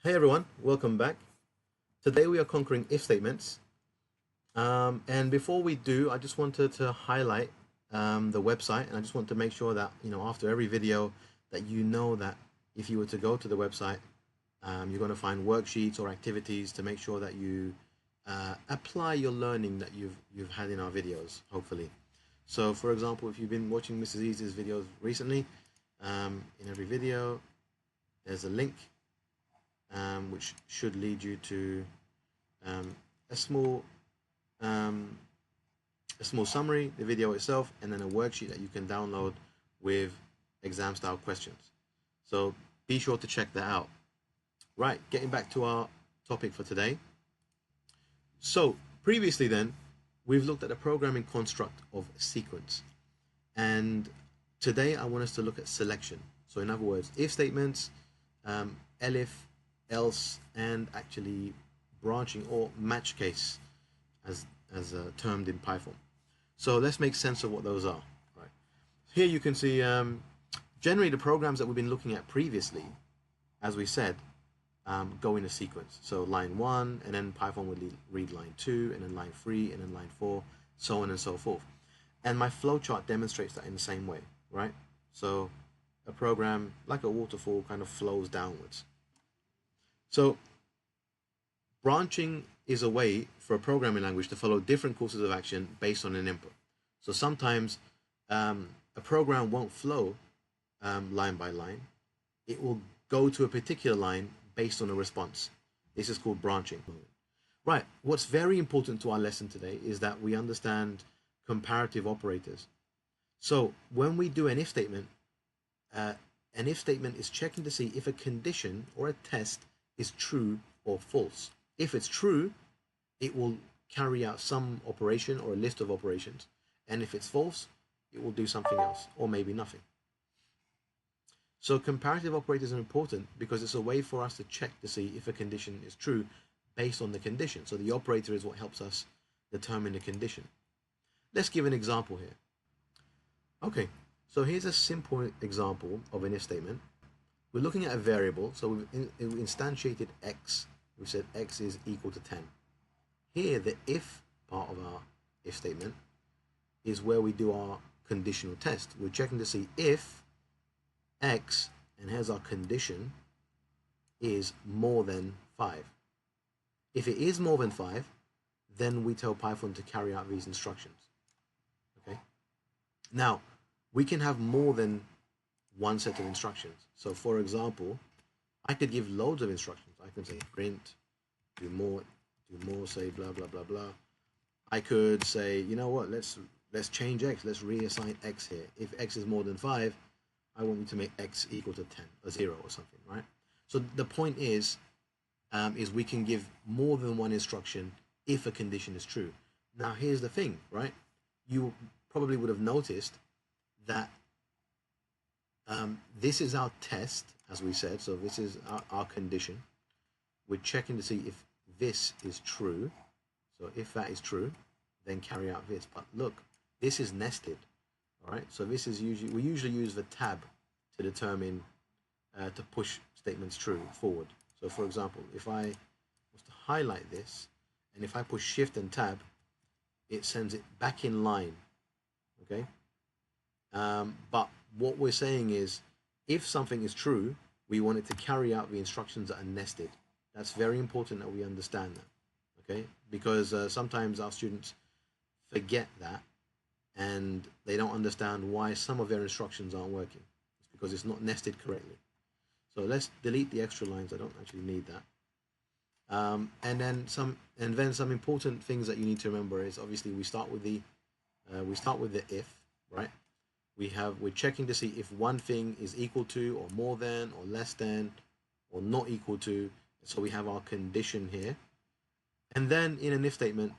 Hey everyone, welcome back. Today we are conquering if statements. And before we do, I just wanted to highlight the website, and I just want to make sure that after every video that that if you were to go to the website, you're going to find worksheets or activities to make sure that you apply your learning that you've had in our videos, hopefully. So, for example, if you've been watching Mrs. Easy's videos recently, in every video there's a link which should lead you to um, a small um, a small summary, the video itself, and then a worksheet that you can download with exam style questions. So be sure to check that out. Right, getting back to our topic for today. So previously then, we've looked at the programming construct of sequence. And today I want us to look at selection. So in other words, if statements, elif, else, and actually branching or match case as termed in Python. So let's make sense of what those are. Right. Here you can see generally the programs that we've been looking at previously, as we said, go in a sequence. So line 1, and then Python would read line 2, and then line 3, and then line 4, so on and so forth. And my flowchart demonstrates that in the same way, right? So a program, like a waterfall, kind of flows downwards. So branching is a way for a programming language to follow different courses of action based on an input. So sometimes a program won't flow line by line. It will go to a particular line based on a response. This is called branching. Right, what's very important to our lesson today is that we understand comparative operators. So when we do an if statement is checking to see if a condition or a test is true or false. If it's true, it will carry out some operation or a list of operations. And if it's false, it will do something else or maybe nothing. So comparative operators are important because it's a way for us to check to see if a condition is true based on the condition. So the operator is what helps us determine the condition. Let's give an example here. Okay, so here's a simple example of an if statement. We're looking at a variable, so we've instantiated x. We said x is equal to 10. Here, the if part of our if statement is where we do our conditional test. We're checking to see if x, and here's our condition, is more than 5. If it is more than 5, then we tell Python to carry out these instructions. Okay. Now, we can have more than one set of instructions. So for example, I could give loads of instructions. I can say print, do more, say blah blah blah blah. I could say, you know what, let's change x, let's reassign x here. If x is more than 5, I want you to make x equal to 10 or 0 or something, right? So the point is we can give more than one instruction if a condition is true. Now here's the thing, right? You probably would have noticed that this is our test, as we said. So this is our condition. We're checking to see if this is true. So if that is true, then carry out this. But look, this is nested. All right. So this is we usually use the tab to determine to push statements true forward. So for example, if I was to highlight this, and if I push Shift and Tab, it sends it back in line. Okay. But what we're saying is, if something is true, we want it to carry out the instructions that are nested. That's very important that we understand that, okay? Because sometimes our students forget that, and they don't understand why some of their instructions aren't working. It's because it's not nested correctly. So let's delete the extra lines. I don't actually need that. And then some important things that you need to remember is, obviously we start with the if, right? We're checking to see if one thing is equal to or more than or less than or not equal to. So we have our condition here. And then in an if statement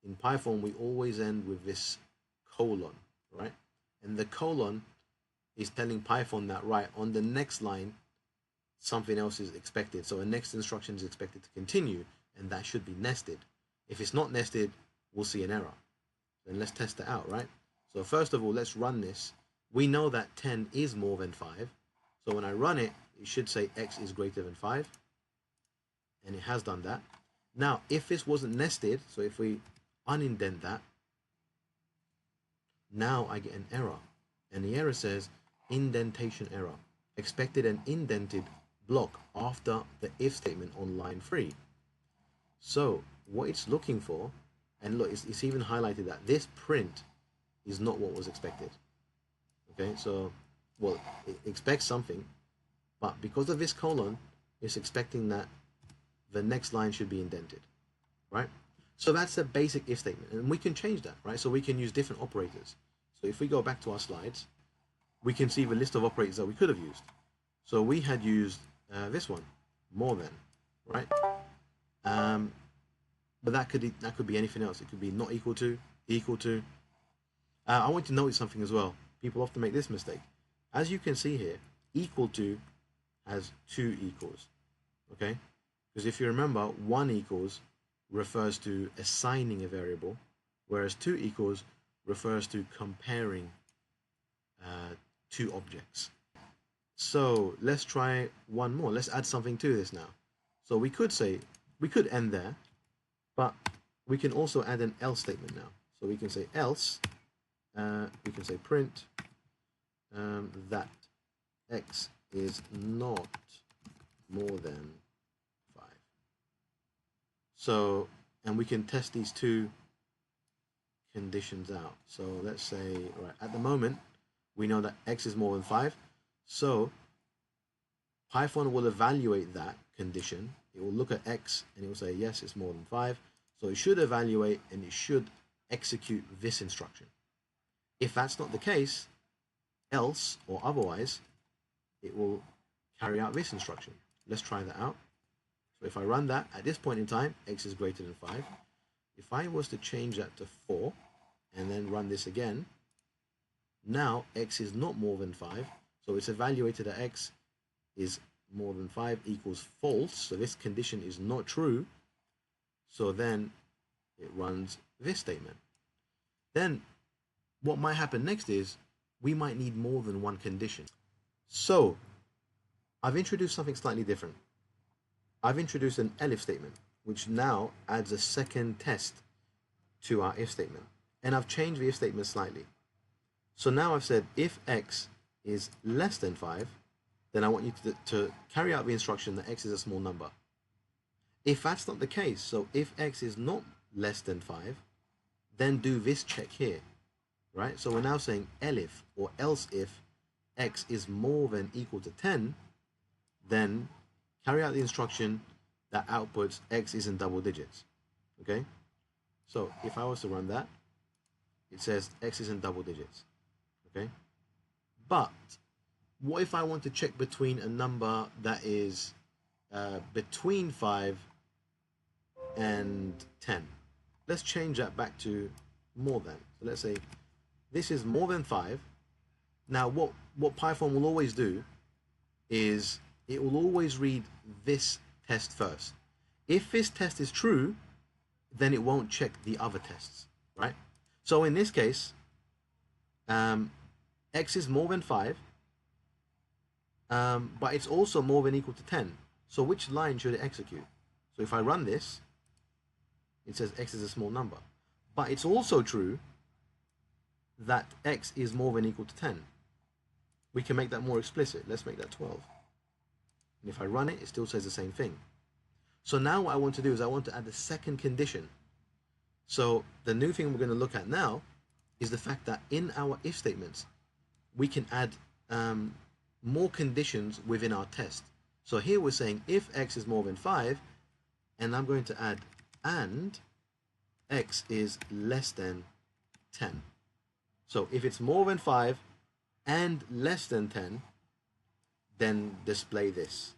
in Python, we always end with this colon, right? And the colon is telling Python that, right, on the next line, something else is expected. So a next instruction is expected to continue, and that should be nested. If it's not nested, we'll see an error. Then let's test it out, right? So first of all, let's run this. We know that 10 is more than 5. So when I run it, it should say x is greater than 5. and it has done that. Now, if this wasn't nested, so if we unindent that, now I get an error. And the error says indentation error. Expected an indented block after the if statement on line 3. So what it's looking for, and look, it's even highlighted that this print is not what was expected. Okay, so, well, it expects something, but because of this colon, it's expecting that the next line should be indented, right? So that's a basic if statement, and we can change that, right? So we can use different operators. So if we go back to our slides, we can see the list of operators that we could have used. So we had used this one, more than, right? But that could be anything else. It could be not equal to, equal to. I want to notice something as well. People often make this mistake. As you can see here, equal to has 2 equals, okay? Because if you remember, 1 equals refers to assigning a variable, whereas 2 equals refers to comparing 2 objects. So let's try one more. Let's add something to this now. So we could end there, but we can also add an else statement now. So we can say else, we can say print that x is not more than 5. So, and we can test these 2 conditions out. So let's say, right, at the moment, we know that x is more than 5. So Python will evaluate that condition. It will look at x and it will say, yes, it's more than 5. So it should evaluate and it should execute this instruction. If that's not the case, else or otherwise, it will carry out this instruction. Let's try that out. So if I run that, at this point in time, x is greater than 5. If I was to change that to 4 and then run this again, now x is not more than 5. So it's evaluated that x is more than 5 equals false. So this condition is not true. So then it runs this statement. Then what might happen next is we might need more than one condition. So I've introduced something slightly different. I've introduced an Elif statement, which now adds a second test to our if statement. And I've changed the if statement slightly. So now I've said if x is less than 5, then I want you to carry out the instruction that x is a small number. If that's not the case, so if x is not less than 5, then do this check here, right? So we're now saying elif, or else if x is more than equal to 10, then carry out the instruction that outputs x is in double digits, okay? So if I was to run that, it says x is in double digits, okay? But what if I want to check between a number that is between 5 and 10? Let's change that back to more than. So let's say this is more than 5. Now what Python will always do is it will always read this test first. If this test is true, then it won't check the other tests, right? So in this case, x is more than 5, but it's also more than equal to 10. So which line should it execute? So if I run this, it says x is a small number. But it's also true that x is more than equal to 10. We can make that more explicit. Let's make that 12. And if I run it, it still says the same thing. So now what I want to do is I want to add the second condition. So the new thing we're going to look at now is the fact that in our if statements, we can add more conditions within our test. So here we're saying if x is more than 5, and I'm going to add and x is less than 10. So if it's more than 5 and less than 10, then display this.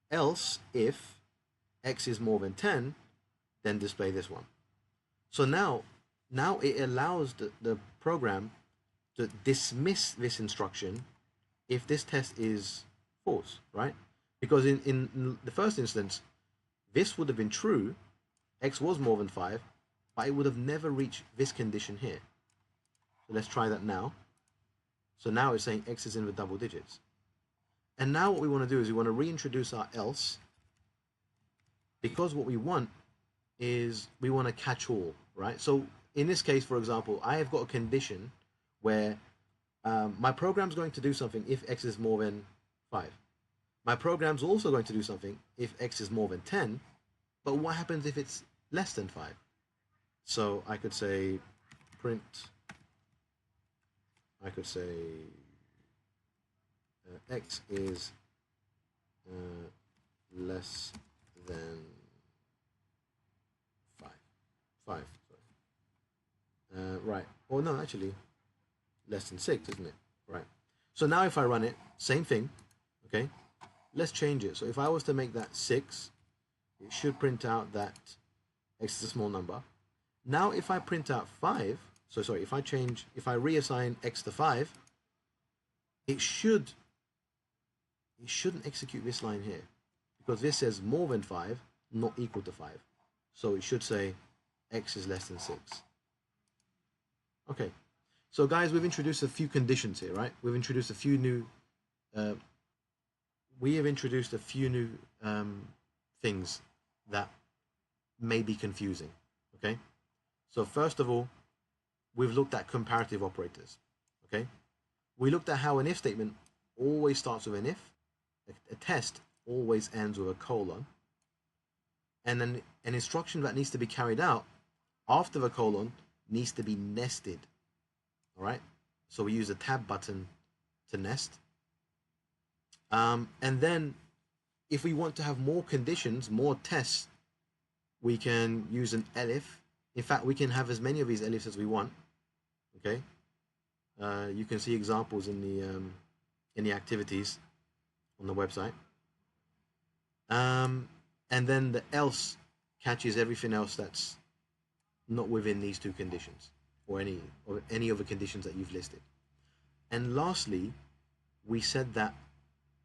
Else, if x is more than 10, then display this one. So now it allows the program to dismiss this instruction if this test is false, right? Because in the first instance, this would have been true, x was more than 5, but it would have never reached this condition here. So let's try that now. So now it's saying x is in the double digits. And now what we want to do is we want to reintroduce our else, because what we want is we want to catch all, right? So in this case, for example, I have got a condition where my program's going to do something if x is more than 5. My program's also going to do something if x is more than 10, but what happens if it's less than 5? So I could say print, I could say x is less than 5. 5, sorry. Right. Oh no, actually, less than 6, isn't it? Right. So now if I run it, same thing. Okay. Let's change it. So if I was to make that 6, it should print out that x is a small number. Now if I print out 5, so sorry, if I reassign x to 5, it shouldn't execute this line here, because this says more than 5, not equal to 5. So it should say x is less than 6. Okay, so guys, we've introduced a few conditions here, right? We've introduced a few new things that may be confusing. Okay, so first of all, we've looked at comparative operators. Okay, we looked at how an if statement always starts with an if, a test always ends with a colon, and then an instruction that needs to be carried out after the colon needs to be nested. All right, so we use a tab button to nest. And then if we want to have more conditions, more tests, we can use an Elif. In fact, we can have as many of these Elifs as we want. Okay, you can see examples in the activities on the website. And then the else catches everything else that's not within these two conditions, or any of the conditions that you've listed. And lastly, we said that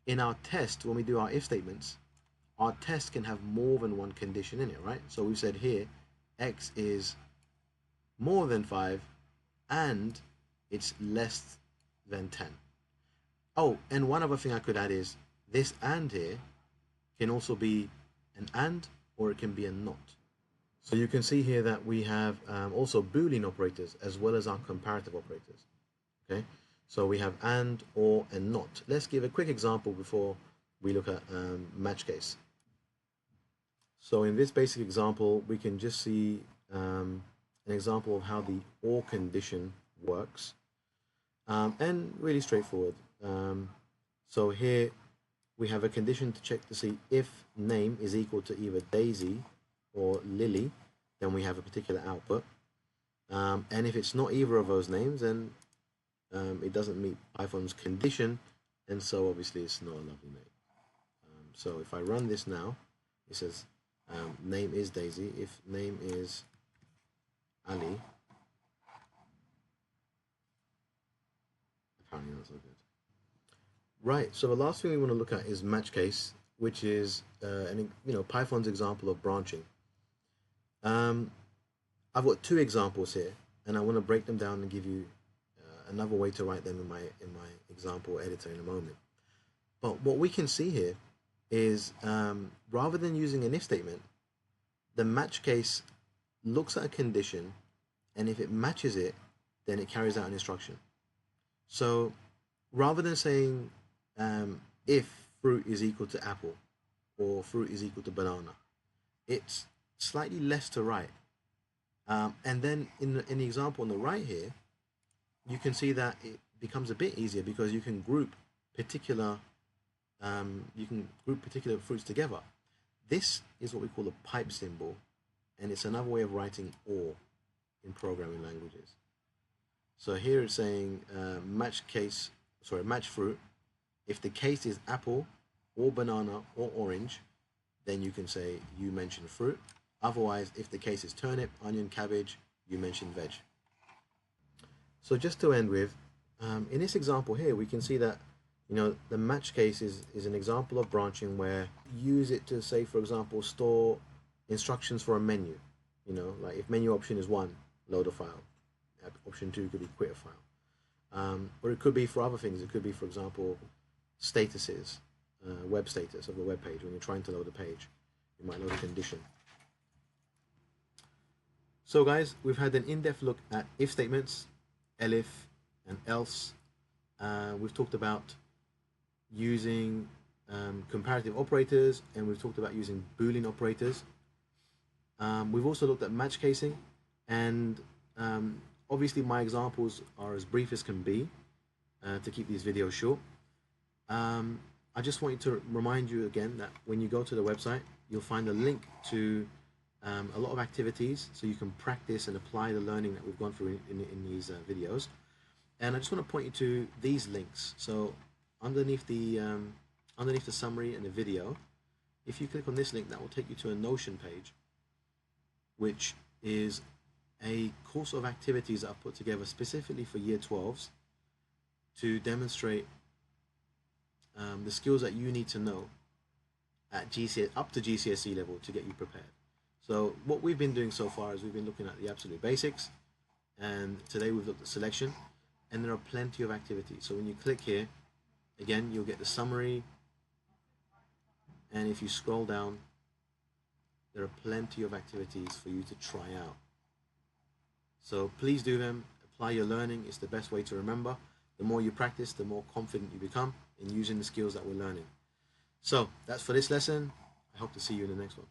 in our test, when we do our if statements, our test can have more than one condition in it, right? So we said here, x is more than 5 and it's less than 10. Oh, and one other thing I could add is this and here can also be an and, or it can be a not. So you can see here that we have also Boolean operators as well as our comparative operators. Okay, so we have and, or, and not. Let's give a quick example before we look at match case. So in this basic example, we can just see an example of how the or condition works, and really straightforward. So here we have a condition to check to see if name is equal to either Daisy or Lily, then we have a particular output. And if it's not either of those names, then it doesn't meet Python's condition, and so obviously it's not a lovely name. So if I run this now, it says name is Daisy. If name is Ali, apparently not so good. Right, so the last thing we want to look at is match case, which is Python's example of branching. I've got two examples here, and I want to break them down and give you another way to write them in my example editor in a moment. But what we can see here is rather than using an if statement, the match case looks at a condition, and if it matches it, then it carries out an instruction. So rather than saying if fruit is equal to apple or fruit is equal to banana, it's slightly less to write. And then in the example on the right here, you can see that it becomes a bit easier because you can group particular fruits together. This is what we call a pipe symbol, and it's another way of writing or in programming languages. So here it's saying match fruit. If the case is apple or banana or orange, then you can say you mention fruit. Otherwise, if the case is turnip, onion, cabbage, you mention veg. So just to end with, in this example here, we can see that the match case is an example of branching where you use it to say, for example, store instructions for a menu. Like if menu option is 1, load a file. Option 2 could be quit a file. Or it could be for other things. It could be, for example, statuses, web status of the web page when you're trying to load a page. You might know the condition. So guys, we've had an in-depth look at if statements, elif, and else. We've talked about using comparative operators, and we've talked about using Boolean operators. We've also looked at match casing, and obviously my examples are as brief as can be to keep these videos short. I just want you to remind you again that when you go to the website, you'll find a link to a lot of activities, so you can practice and apply the learning that we've gone through in these videos. And I just want to point you to these links. So underneath the summary and the video, if you click on this link, that will take you to a Notion page, which is a course of activities that I've put together specifically for Year 12s to demonstrate the skills that you need to know at up to GCSE level to get you prepared. So what we've been doing so far is we've been looking at the absolute basics, and today we've looked at selection, and there are plenty of activities. So when you click here, again, you'll get the summary, and if you scroll down, there are plenty of activities for you to try out. So please do them, apply your learning. It's the best way to remember. The more you practice, the more confident you become in using the skills that we're learning. So that's for this lesson. I hope to see you in the next one.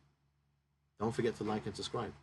Don't forget to like and subscribe.